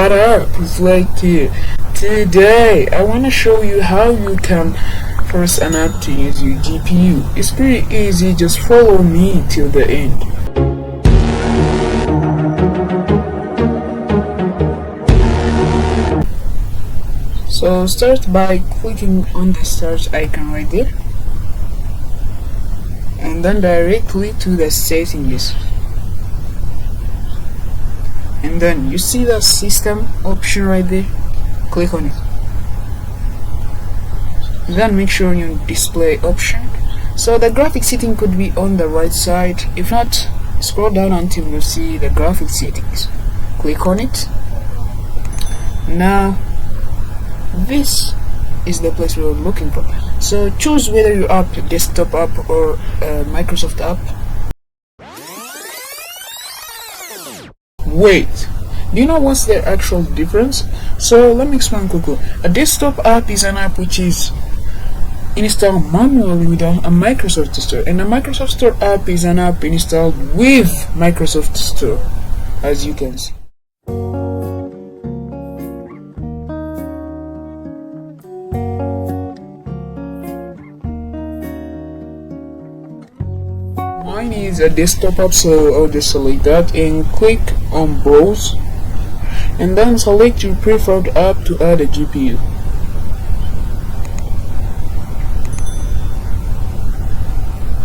What up, Reflect here. Today I want to show you how you can force an app to use your GPU. It's pretty easy, just follow me till the end. So start by clicking on the search icon right there, and then directly to the settings. And then you see the system option right there, click on it. Then make sure you display option. So the graphic setting could be on the right side. If not, scroll down until you see the graphic settings. Click on it. Now this is the place we're looking for. So choose whether your app, desktop app or Microsoft app. Wait, do you know what's the actual difference? So let me explain quickly. A desktop app is an app which is installed manually with a Microsoft Store, and a Microsoft Store app is an app installed with Microsoft Store, as you can see. Mine is a desktop app, so I'll just select that and click on browse, and then select your preferred app to add a GPU.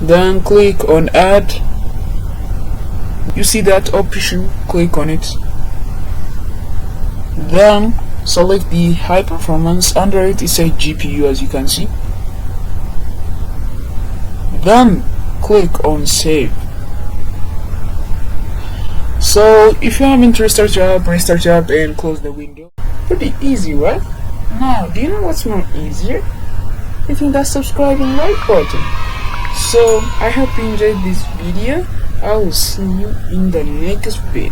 Then click on add. You see that option, click on it. Then select the high performance. Under it is a GPU, as you can see. Then click on save. So if you haven't restart your app and close the window. Pretty easy, right? Now, do you know what's more easier? Hitting that subscribe and like button. So I hope you enjoyed this video. I will see you in the next bit.